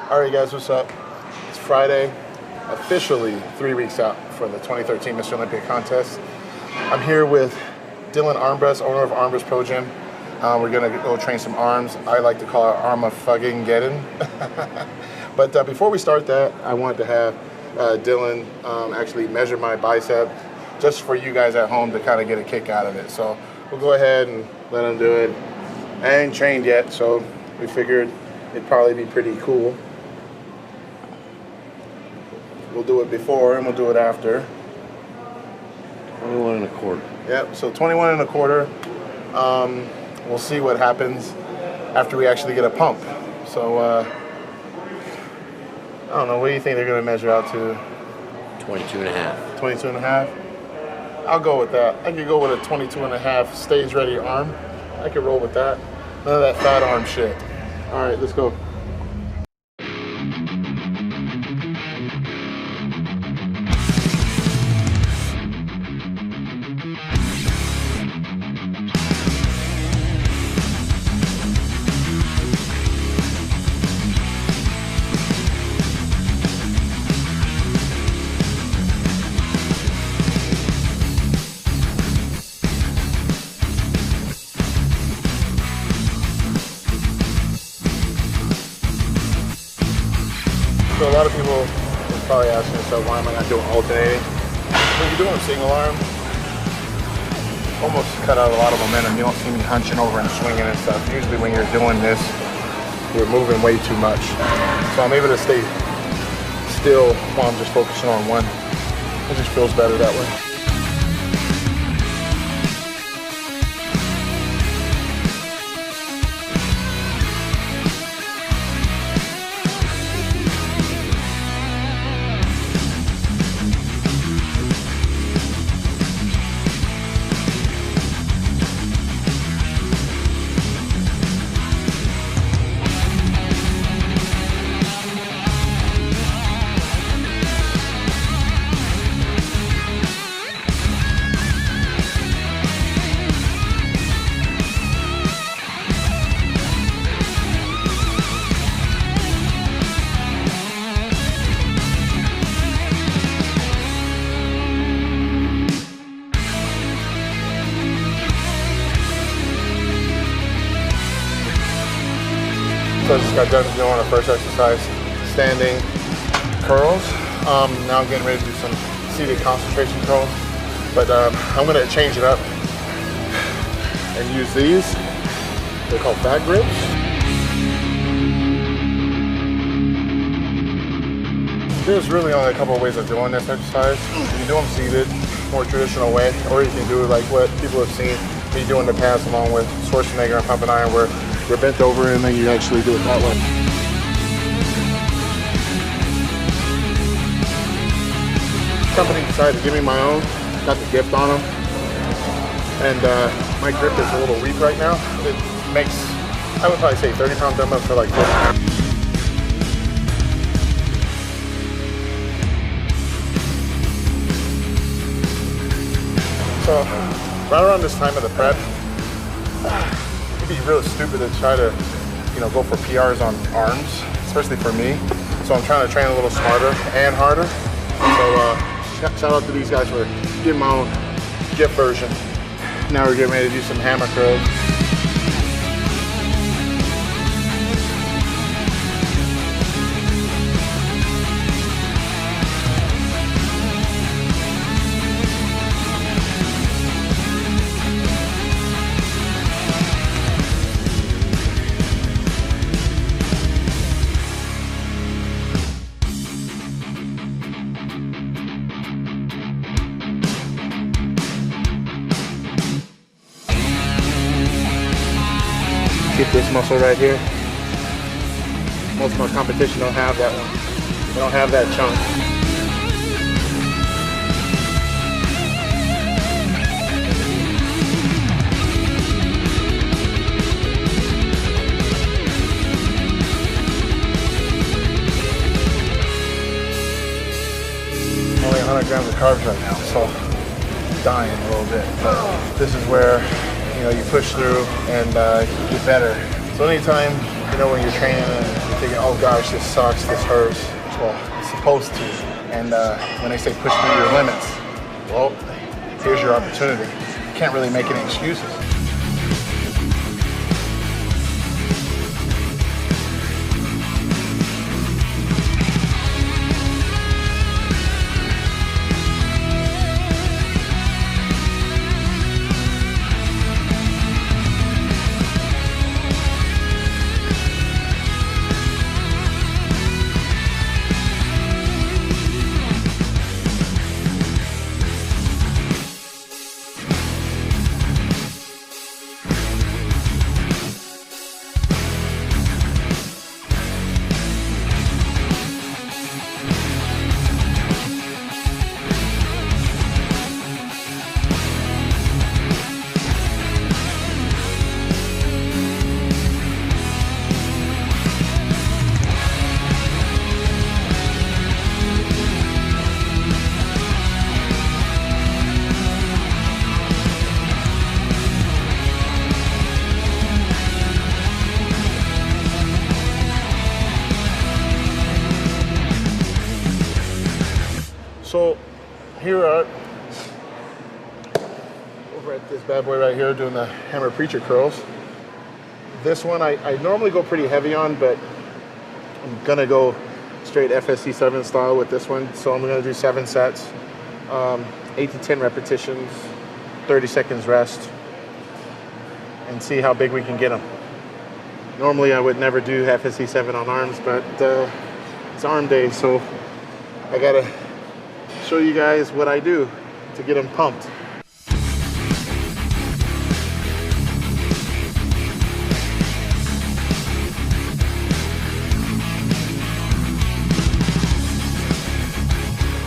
All right, guys, what's up? It's Friday, officially 3 weeks out for the 2013 Mr. Olympia contest. I'm here with Dylan Armbrust, owner of Armbrust Pro Gym. We're gonna go train some arms. I like to call it Arma-fucking-geddon. But before we start that, I wanted to have Dylan actually measure my bicep just for you guys at home to kind of get a kick out of it. So we'll go ahead and let him do it. I ain't trained yet, so we figured it'd probably be pretty cool. We'll do it before and we'll do it after. 21 1/4. Yep, so 21 1/4. We'll see what happens after we actually get a pump. So, I don't know, what do you think they're gonna measure out to? 22 1/2. 22 1/2? I'll go with that. I could go with a 22 1/2 stage ready arm. I could roll with that. None of that fat arm shit. All right, let's go. So a lot of people are probably asking themselves, why am I not doing alternating? When you're doing a single arm, almost cut out a lot of momentum. You don't see me hunching over and swinging and stuff. Usually when you're doing this, you're moving way too much. So I'm able to stay still while I'm just focusing on one. It just feels better that way. So I just got done doing our first exercise, standing curls. Now I'm getting ready to do some seated concentration curls. But I'm gonna change it up and use these. They're called back grips. There's really only a couple of ways of doing this exercise. You can do them seated, more traditional way, or you can do it like what people have seen me do in the past along with Schwarzenegger and Pumping Iron, where you're bent over and then you actually do it that way. Company decided to give me my own, got the gift on them. And my grip is a little weak right now. It makes, I would probably say 30-pound dumbbells for like 40 pounds. So, right around this time of the prep, it'd be really stupid to try to, go for PRs on arms, especially for me. So I'm trying to train a little smarter and harder. So shout out to these guys for getting my own gift version. Now we're getting ready to do some hammer curls. Get this muscle right here. Most of my competition don't have that one. They don't have that chunk. Only 100 grams of carbs right now, so I'm dying a little bit. But this is where you push through and get better. So anytime, when you're training thinking, oh gosh, this sucks, this hurts. Well, it's supposed to. And when they say push through your limits, well, here's your opportunity. You can't really make any excuses. So here are, over at this bad boy right here, doing the hammer preacher curls. This one I normally go pretty heavy on, but I'm gonna go straight FSC 7 style with this one. So I'm gonna do 7 sets, 8 to 10 repetitions, 30 seconds rest, and see how big we can get them. Normally I would never do FSC 7 on arms, but it's arm day, so I gotta show you guys what I do to get them pumped.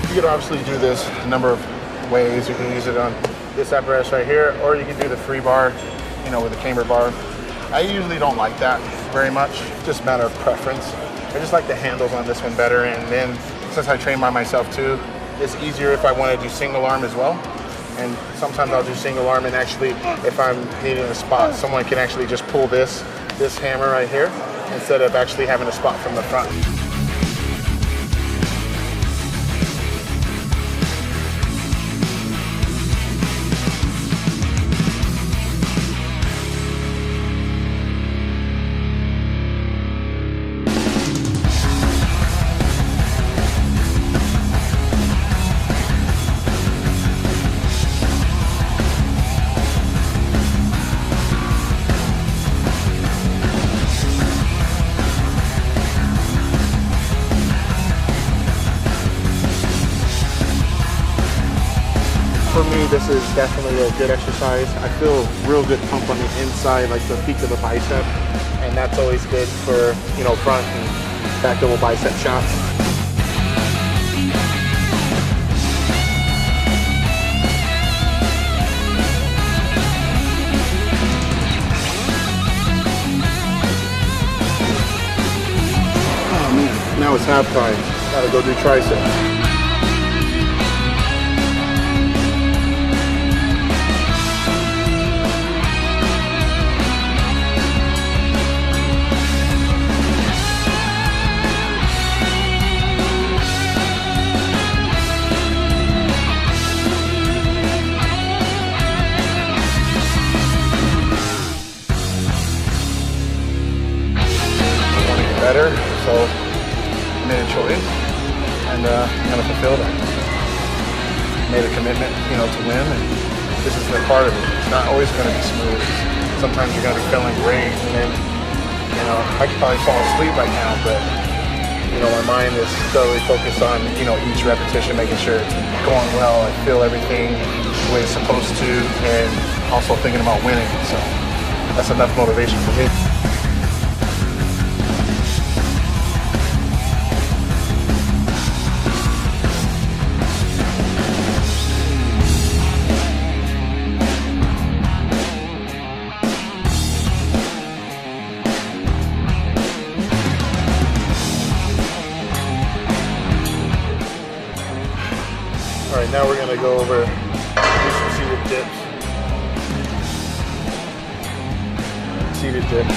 You could obviously do this a number of ways. You can use it on this apparatus right here, or you can do the free bar, you know, with a camber bar. I usually don't like that very much, just a matter of preference. I just like the handles on this one better, and then since I train by myself too, it's easier if I want to do single arm as well. And sometimes I'll do single arm, and actually if I'm needing a spot, someone can actually just pull this hammer right here instead of actually having a spot from the front. For me, this is definitely a good exercise. I feel real good pump on the inside, like the peak of the bicep, and that's always good for, you know, front and back double bicep shots. Oh man, now it's halftime. Gotta go do triceps. Better, so I made a choice, and I'm gonna fulfill that. Made a commitment, you know, to win, and this is the part of it. It's not always gonna be smooth. Sometimes you're gonna be feeling great, and then, you know, I could probably fall asleep right now, but, you know, my mind is totally focused on, you know, each repetition, making sure it's going well. I feel everything the way it's supposed to, and also thinking about winning. So that's enough motivation for me. All right, now we're gonna go over, do some seated dips. Seated dips.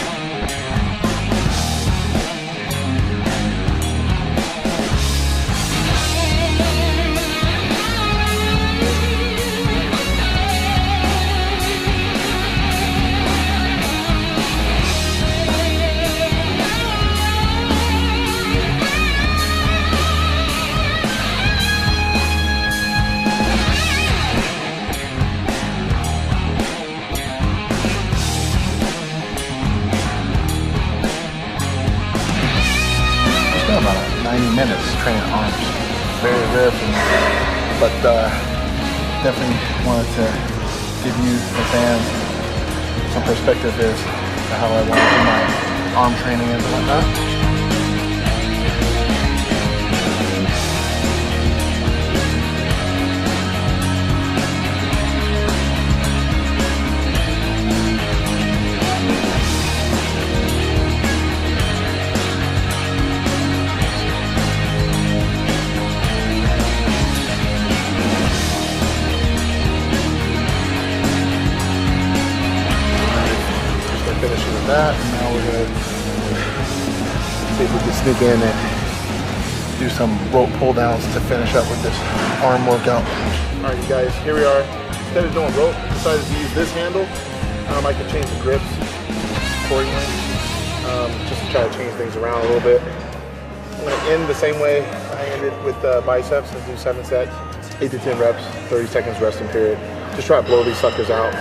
about 90 minutes training arms. Very rare for me, but definitely wanted to give you the fans some perspective as to how I want to do my arm training and whatnot. Finishing with that, and now we're gonna see if we can sneak in and do some rope pull downs to finish up with this arm workout. All right, you guys, here we are. Instead of doing rope, I decided to use this handle. I can change the grips accordingly, just to try to change things around a little bit. I'm gonna end the same way I ended with biceps and do 7 sets, 8 to 10 reps, 30 seconds resting period. Just try to blow these suckers out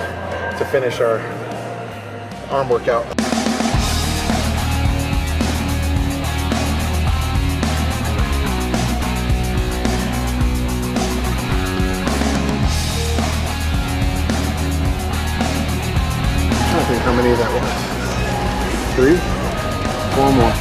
to finish our arm workout. I don't think how many of that was. 3? 4 more.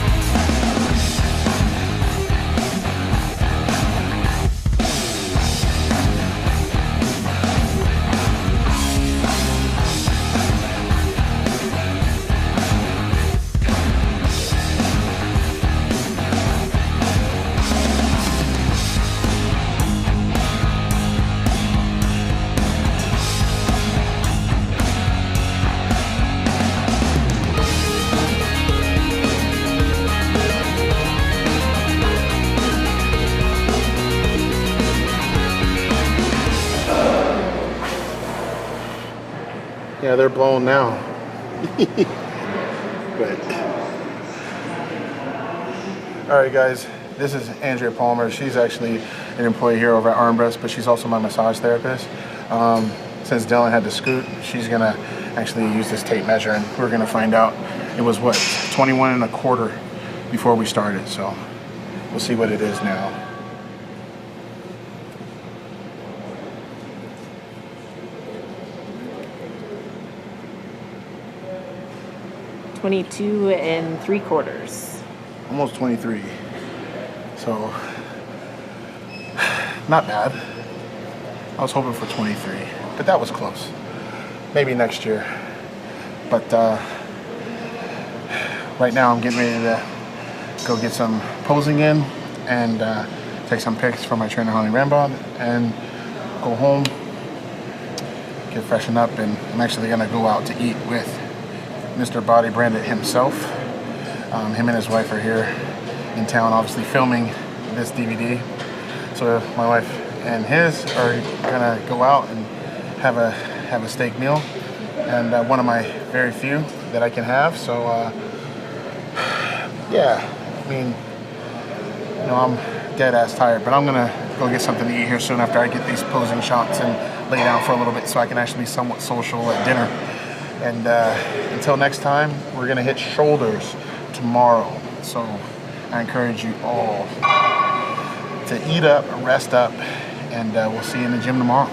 Yeah, they're blown now. But all right, guys, this is Andrea Palmer. She's actually an employee here over at Armbrust, but she's also my massage therapist. Since Dylan had to scoot, she's gonna actually use this tape measure, and we're gonna find out it was what, 21.25 before we started. So we'll see what it is now. $22.75. Almost 23. So not bad. I was hoping for 23, but that was close. Maybe next year. But right now I'm getting ready to go get some posing in and take some pics for my trainer Holly Rambaud and go home, get freshened up, and I'm actually gonna go out to eat with Mr. Body Branded himself. Him and his wife are here in town, obviously filming this DVD. So my wife and his are gonna go out and have a steak meal, and one of my very few that I can have. So yeah, I mean, you know, I'm dead ass tired, but I'm gonna go get something to eat here soon after I get these posing shots and lay down for a little bit so I can actually be somewhat social at dinner. And until next time, we're gonna hit shoulders tomorrow. So I encourage you all to eat up, rest up, and we'll see you in the gym tomorrow.